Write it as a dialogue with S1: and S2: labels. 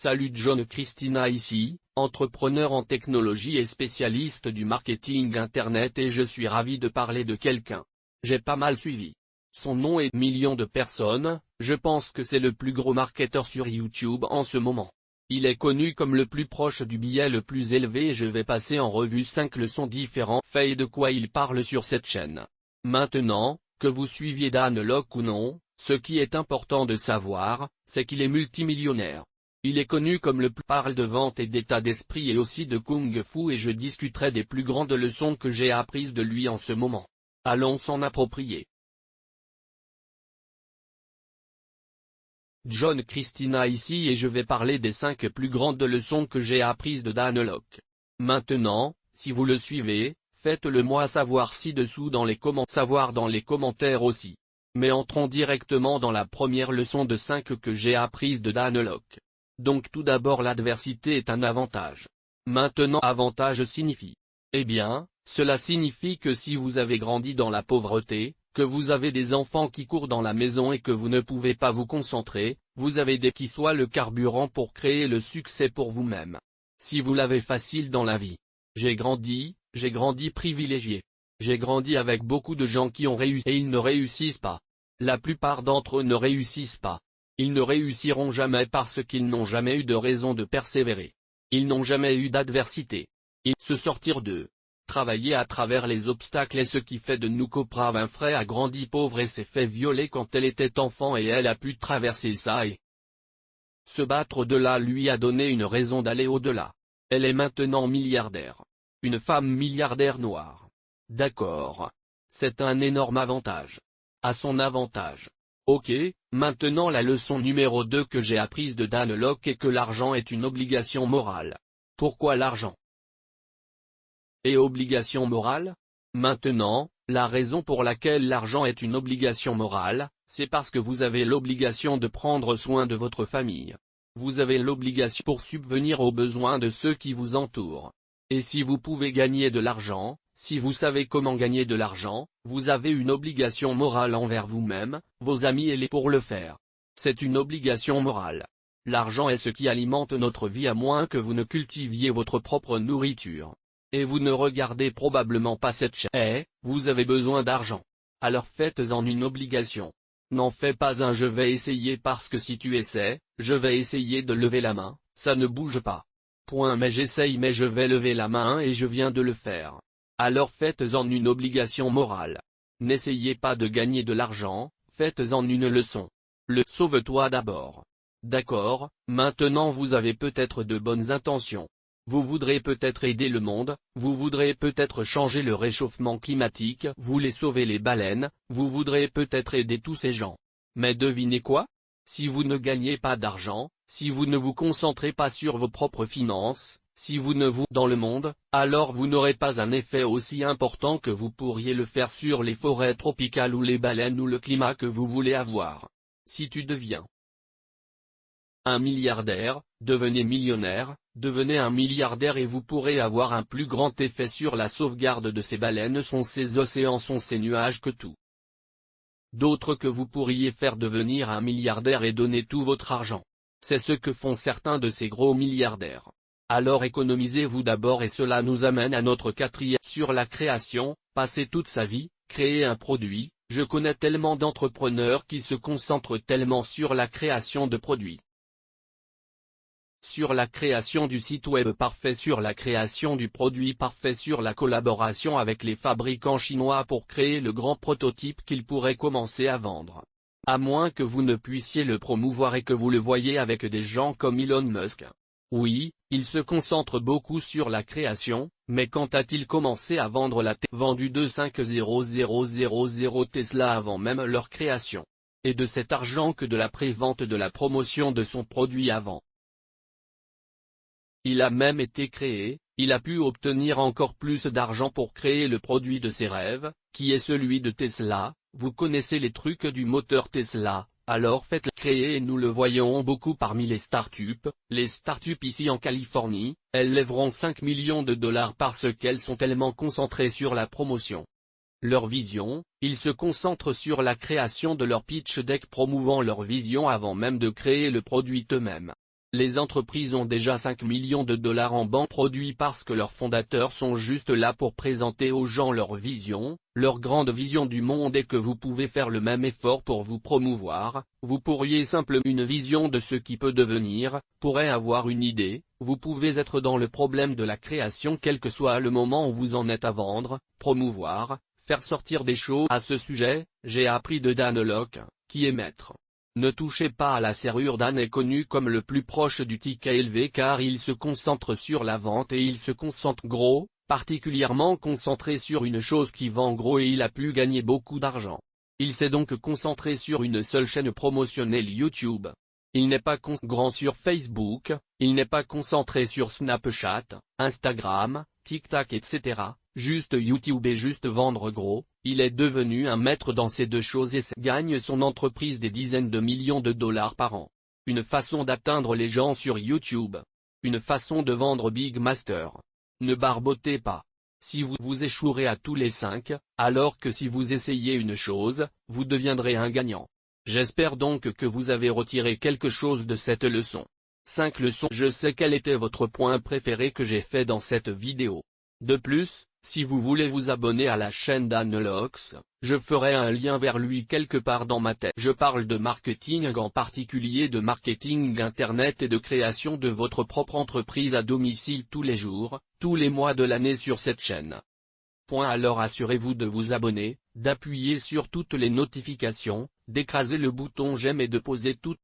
S1: Salut John Christina ici, entrepreneur en technologie et spécialiste du marketing internet et je suis ravi de parler de quelqu'un. J'ai pas mal suivi. Son nom est millions de personnes, je pense que c'est le plus gros marketeur sur YouTube en ce moment. Il est connu comme le plus proche du billet le plus élevé et je vais passer en revue 5 leçons différentes faits et de quoi il parle sur cette chaîne. Maintenant, que vous suiviez Dan Lok ou non, ce qui est important de savoir, c'est qu'il est multimillionnaire. Il est connu comme le plus parle de vente et d'état d'esprit et aussi de Kung Fu et je discuterai des plus grandes leçons que j'ai apprises de lui en ce moment. Allons s'en approprier. John Christina ici et je vais parler des 5 plus grandes leçons que j'ai apprises de Dan Lok. Maintenant, si vous le suivez, faites-le moi savoir ci-dessous dans les commentaires aussi. Mais entrons directement dans la première leçon de 5 que j'ai apprise de Dan Lok. Donc tout d'abord l'adversité est un avantage. Maintenant avantage signifie. Eh bien, cela signifie que si vous avez grandi dans la pauvreté, que vous avez des enfants qui courent dans la maison et que vous ne pouvez pas vous concentrer, vous avez des qui soient le carburant pour créer le succès pour vous-même. Si vous l'avez facile dans la vie. J'ai grandi privilégié. J'ai grandi avec beaucoup de gens qui ont réussi et ils ne réussissent pas. La plupart d'entre eux ne réussissent pas. Ils ne réussiront jamais parce qu'ils n'ont jamais eu de raison de persévérer. Ils n'ont jamais eu d'adversité. Ils se sortir d'eux. Travailler à travers les obstacles est ce qui fait de nous qu'Oprah Winfrey a grandi pauvre et s'est fait violer quand elle était enfant et elle a pu traverser ça et se battre au-delà lui a donné une raison d'aller au-delà. Elle est maintenant milliardaire. Une femme milliardaire noire. D'accord. C'est un énorme avantage. À son avantage. Ok, maintenant la leçon numéro 2 que j'ai apprise de Dan Lok est que l'argent est une obligation morale. Pourquoi l'argent est obligation morale? Maintenant, la raison pour laquelle l'argent est une obligation morale, c'est parce que vous avez l'obligation de prendre soin de votre famille. Vous avez l'obligation pour subvenir aux besoins de ceux qui vous entourent. Et si vous pouvez gagner de l'argent, si vous savez comment gagner de l'argent, vous avez une obligation morale envers vous-même, vos amis et les pour le faire. C'est une obligation morale. L'argent est ce qui alimente notre vie à moins que vous ne cultiviez votre propre nourriture. Et vous ne regardez probablement pas cette chaîne. Vous avez besoin d'argent. Alors faites-en une obligation. N'en fais pas un je vais essayer parce que si tu essaies, je vais essayer de lever la main, ça ne bouge pas. Point mais j'essaye mais je vais lever la main et je viens de le faire. Alors faites-en une obligation morale. N'essayez pas de gagner de l'argent, faites-en une leçon. Sauve-toi d'abord. D'accord, maintenant vous avez peut-être de bonnes intentions. Vous voudrez peut-être aider le monde, vous voudrez peut-être changer le réchauffement climatique, vous voulez sauver les baleines, vous voudrez peut-être aider tous ces gens. Mais devinez quoi? Si vous ne gagnez pas d'argent, si vous ne vous concentrez pas sur vos propres finances, si vous ne vous dans le monde, alors vous n'aurez pas un effet aussi important que vous pourriez le faire sur les forêts tropicales ou les baleines ou le climat que vous voulez avoir. Si tu deviens un milliardaire, devenez millionnaire, devenez un milliardaire et vous pourrez avoir un plus grand effet sur la sauvegarde de ces baleines sont ces océans sont ces nuages que tout. D'autres que vous pourriez faire devenir un milliardaire et donner tout votre argent. C'est ce que font certains de ces gros milliardaires. Alors économisez-vous d'abord et cela nous amène à notre quatrième sur la création, passer toute sa vie, créer un produit, je connais tellement d'entrepreneurs qui se concentrent tellement sur la création de produits. Sur la création du site web parfait, sur la création du produit parfait, sur la collaboration avec les fabricants chinois pour créer le grand prototype qu'ils pourraient commencer à vendre. À moins que vous ne puissiez le promouvoir et que vous le voyez avec des gens comme Elon Musk. Oui, il se concentre beaucoup sur la création, mais quand a-t-il commencé à vendre vendu 250 Tesla avant même leur création? Et de cet argent que de la pré-vente de la promotion de son produit avant. Il a même été créé, il a pu obtenir encore plus d'argent pour créer le produit de ses rêves, qui est celui de Tesla. Vous connaissez les trucs du moteur Tesla, alors faites-le créer et nous le voyons beaucoup parmi les startups. Les startups ici en Californie, elles lèveront 5 millions de dollars parce qu'elles sont tellement concentrées sur la promotion. Leur vision, ils se concentrent sur la création de leur pitch deck promouvant leur vision avant même de créer le produit eux-mêmes. Les entreprises ont déjà 5 millions de dollars en banque produits parce que leurs fondateurs sont juste là pour présenter aux gens leur vision, leur grande vision du monde et que vous pouvez faire le même effort pour vous promouvoir. Vous pourriez simplement une vision de ce qui peut devenir, pourrait avoir une idée, vous pouvez être dans le problème de la création quel que soit le moment où vous en êtes à vendre, promouvoir, faire sortir des choses à ce sujet. J'ai appris de Dan Lok, qui est maître. Ne touchez pas à la serrure. Dan est connu comme le plus proche du ticket élevé car il se concentre sur la vente et il se concentre gros, particulièrement concentré sur une chose qui vend gros et il a pu gagner beaucoup d'argent. Il s'est donc concentré sur une seule chaîne promotionnelle YouTube. Il n'est pas grand sur Facebook, il n'est pas concentré sur Snapchat, Instagram, TikTok etc., juste YouTube et juste vendre gros. Il est devenu un maître dans ces deux choses et gagne son entreprise des dizaines de millions de dollars par an. Une façon d'atteindre les gens sur YouTube. Une façon de vendre Big Master. Ne barbotez pas. Si vous échouerez à tous les 5, alors que si vous essayez une chose, vous deviendrez un gagnant. J'espère donc que vous avez retiré quelque chose de cette leçon. 5 leçons. Je sais quel était votre point préféré que j'ai fait dans cette vidéo. De plus, si vous voulez vous abonner à la chaîne Dan Lok, je ferai un lien vers lui quelque part dans ma tête. Je parle de marketing en particulier de marketing internet et de création de votre propre entreprise à domicile tous les jours, tous les mois de l'année sur cette chaîne. Alors assurez-vous de vous abonner, d'appuyer sur toutes les notifications, d'écraser le bouton j'aime et de poser toutes